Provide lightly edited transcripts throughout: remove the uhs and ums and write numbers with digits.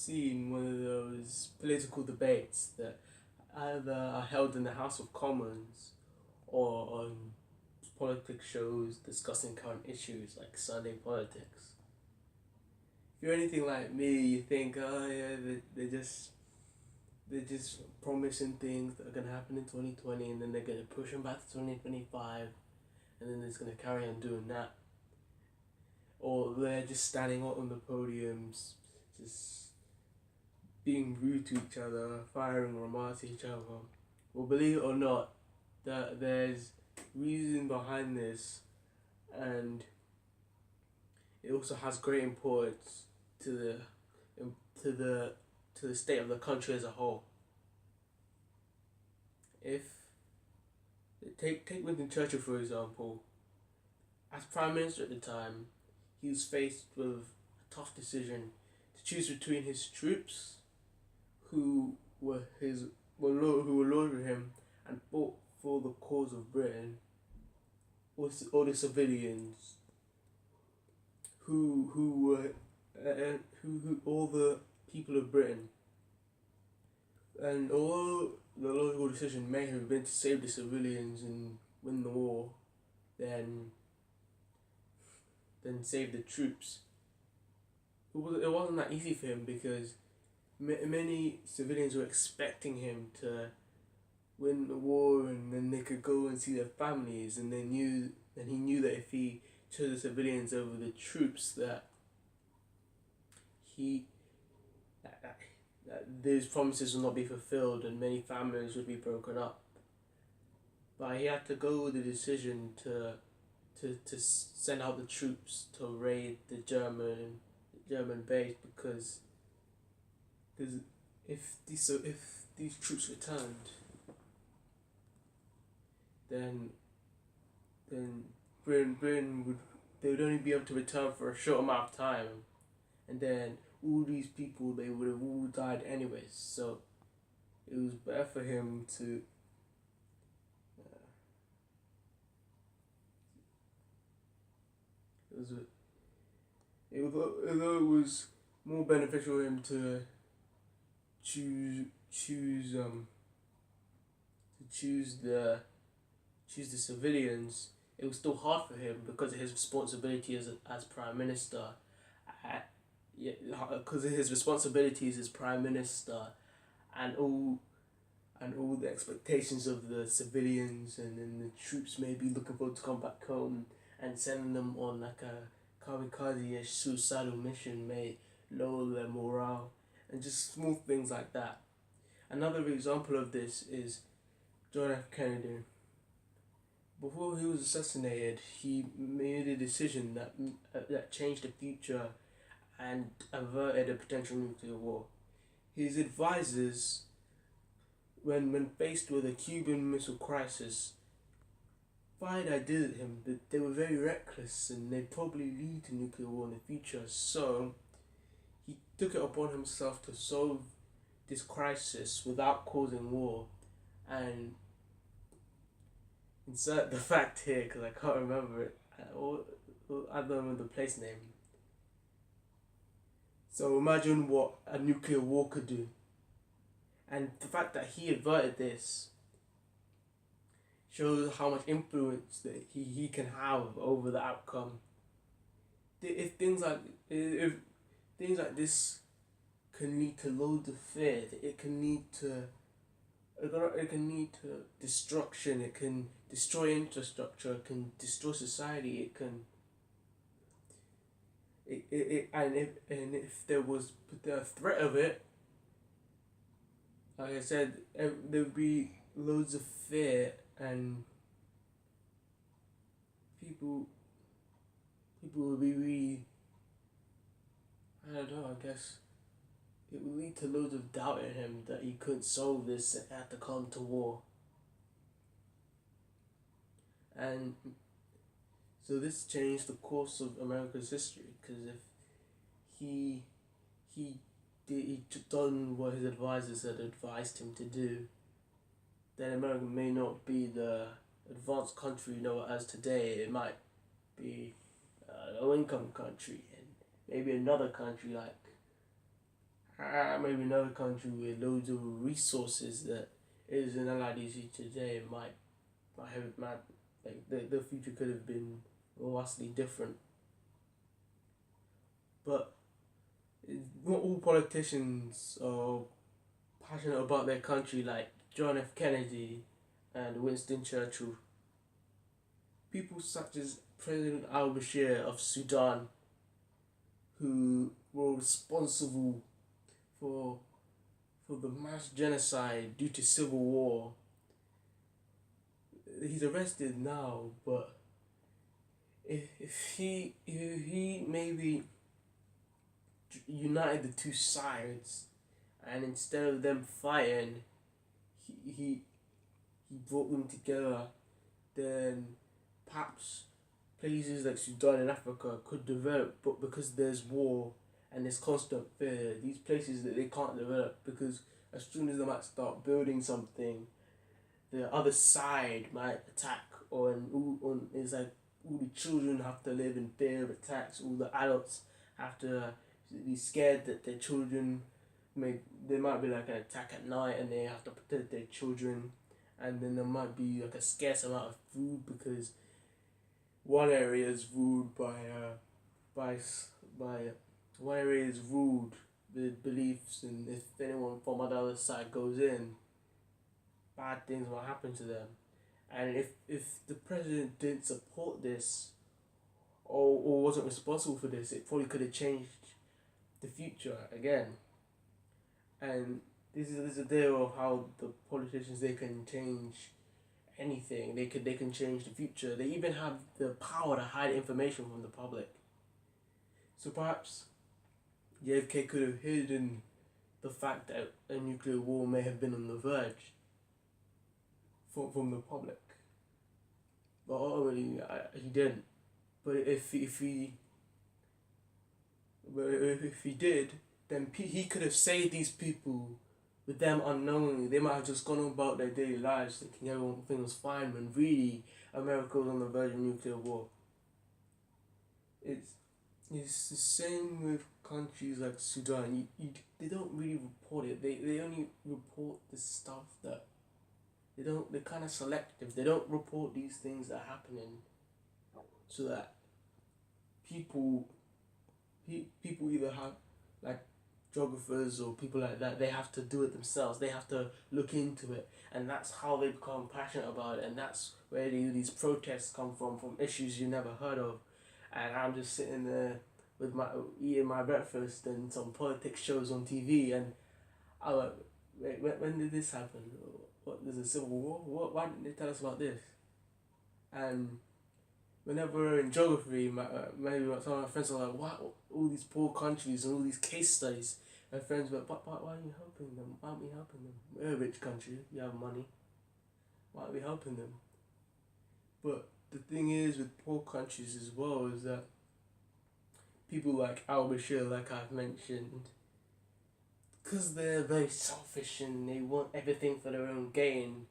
seen one of those political debates that either are held in the House of Commons or on politics shows discussing current issues like Sunday politics. If you're anything like me, you think, oh yeah, they're just promising things that are gonna happen in 2020, and then they're gonna push them back to 2025, and then they're just gonna carry on doing that, or they're just standing up on the podiums, just being rude to each other, firing remarks at each other. Well, believe it or not, that there's reason behind this, and it also has great importance to to the to the state of the country as a whole. If take Winston Churchill for example, as Prime Minister at the time, he was faced with a tough decision to choose between his troops, who were who were loyal to him and fought for the cause of Britain, or the civilians who were who all the people of Britain. And although the logical decision may have been to save the civilians and win the war, then save the troops, it wasn't that easy for him, because many civilians were expecting him to win the war and then they could go and see their families, and he knew that if he chose the civilians over the troops, that he that those promises will not be fulfilled and many families would be broken up. But he had to go with the decision to send out the troops to raid the German base, because if these troops returned, then Britain would only be able to return for a short amount of time, and then all these people, they would have all died anyways. So it was better for him to although it was more beneficial for him to choose the civilians, it was still hard for him because of his responsibility as Prime Minister. Because of his responsibilities as Prime Minister, and all the expectations of the civilians, and then the troops may be looking forward to come back home, and sending them on like a kamikaze-ish suicidal mission may lower their morale, and just small things like that. Another example of this is John F. Kennedy. Before he was assassinated, he made a decision that changed the future and averted a potential nuclear war. His advisors, when faced with a Cuban Missile Crisis, fired ideas at him, but they were very reckless and they'd probably lead to nuclear war in the future. So he took it upon himself to solve this crisis without causing war. And insert the fact here, because I can't remember it. I don't remember the place name. So imagine what a nuclear war could do. And the fact that he averted this shows how much influence that he can have over the outcome. If things like this can lead to loads of fear, it can lead to destruction, it can destroy infrastructure, it can destroy society, and if there was the threat of it, like I said, there would be loads of fear, and people would be really, I don't know, I guess it would lead to loads of doubt in him that he couldn't solve this and had to come to war. And so this changed the course of America's history, because if he done what his advisors had advised him to do, then America may not be the advanced country you know it as today. It might be a low-income country, and maybe another country like maybe another country with loads of resources that isn't allowed easy today might have might like the future could have been vastly different. But not all politicians are passionate about their country like John F. Kennedy and Winston Churchill. People such as President al Bashir of Sudan, who were responsible for the mass genocide due to civil war. He's arrested now, but if he maybe united the two sides, and instead of them fighting, he he, he brought them together, then perhaps places like Sudan and Africa could develop. But because there's war and there's constant fear, these places that they can't develop, because as soon as they might start building something, the other side might attack, or it's like all the children have to live in fear of attacks. All the adults have to be scared that their children there might be like an attack at night, and they have to protect their children. And then there might be like a scarce amount of food, because one area is ruled by one area is ruled with beliefs, and if anyone from the other side goes in, bad things will happen to them. And if the president didn't support this, or wasn't responsible for this, it probably could have changed the future again. And this is a deal of how the politicians, they can change anything. They can change the future. They even have the power to hide information from the public. So perhaps JFK could have hidden the fact that a nuclear war may have been on the verge from the public. But ultimately, he didn't. But if he did, then he could have saved these people with them unknowingly. They might have just gone about their daily lives thinking everything was fine, when really America was on the verge of nuclear war. It's the same with countries like Sudan. They don't really report it. They only report the stuff that they're kind of selective. They don't report these things that are happening, so that people either have, like, geographers or people like that, they have to do it themselves. They have to look into it, and that's how they become passionate about it. And that's where these protests come from issues you never heard of. And I'm just sitting there with eating my breakfast, and some politics shows on TV, and I'm like, wait, when did this happen? What, there's a civil war? Why didn't they tell us about this? And whenever we're in geography, maybe some of my friends are like, "What? All these poor countries and all these case studies." My friends were like, but why are you helping them? Why aren't we helping them? We're a rich country. We have money. Why aren't we helping them? But the thing is with poor countries as well is that people like Al Bashir, like I've mentioned, because they're very selfish and they want everything for their own gain,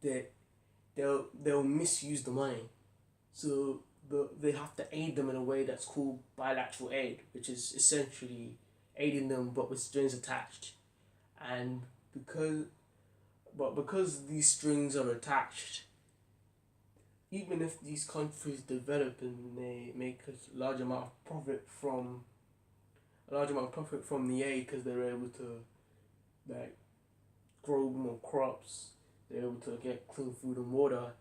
they'll misuse the money. So they have to aid them in a way that's called bilateral aid, which is essentially aiding them but with strings attached. And because these strings are attached, even if these countries develop and they make a large amount of profit from the aid, because they're able to, like, grow more crops, they're able to get clean food and water,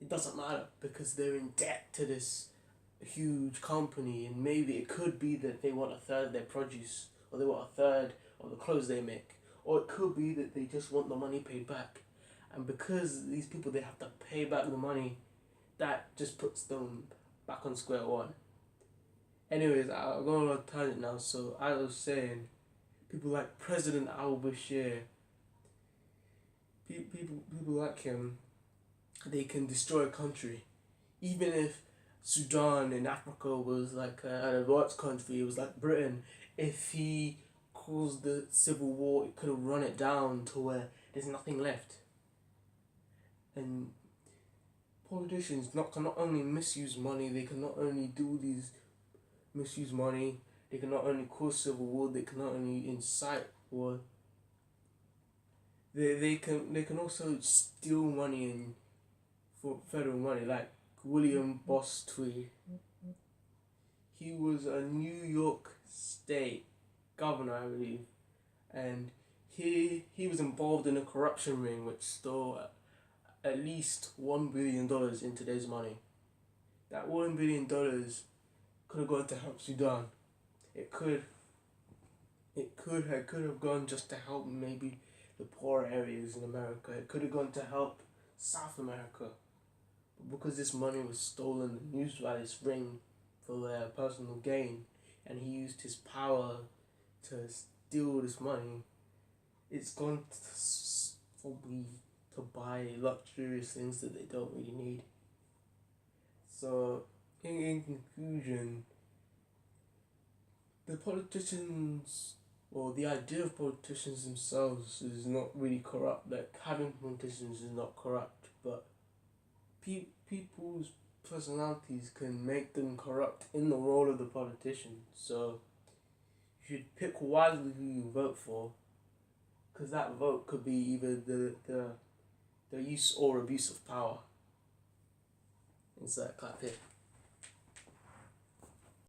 it doesn't matter, because they're in debt to this huge company. And maybe it could be that they want a third of their produce, or they want a third of the clothes they make, or it could be that they just want the money paid back. And because these people, they have to pay back the money, that just puts them back on square one. Anyways, I'm going on a tangent now. So as I was saying, people like President Al Bashir, people like him, they can destroy a country. Even if Sudan in Africa was like an advanced country, it was like Britain, if he caused the civil war, it could have run it down to where there's nothing left. And politicians can not only misuse money, they can not only do these misuse money, They can not only cause civil war, they can not only incite war. They can also steal money and for federal money, like William Boss Tweed. He was a New York State governor, I believe, and he was involved in a corruption ring which stole at least $1 billion in today's money. That $1 billion could have gone to help Sudan. It could have gone just to help maybe the poor areas in America. It could have gone to help South America. But because this money was stolen and used by this ring for their personal gain, and he used his power to steal this money, it's gone probably to buy luxurious things that they don't really need. So, in conclusion, the politicians, or the idea of politicians themselves, is not really corrupt. Like, having politicians is not corrupt, but people's personalities can make them corrupt in the role of the politician. So, you should pick wisely who you vote for, because that vote could be either the use or abuse of power. Insert clap here.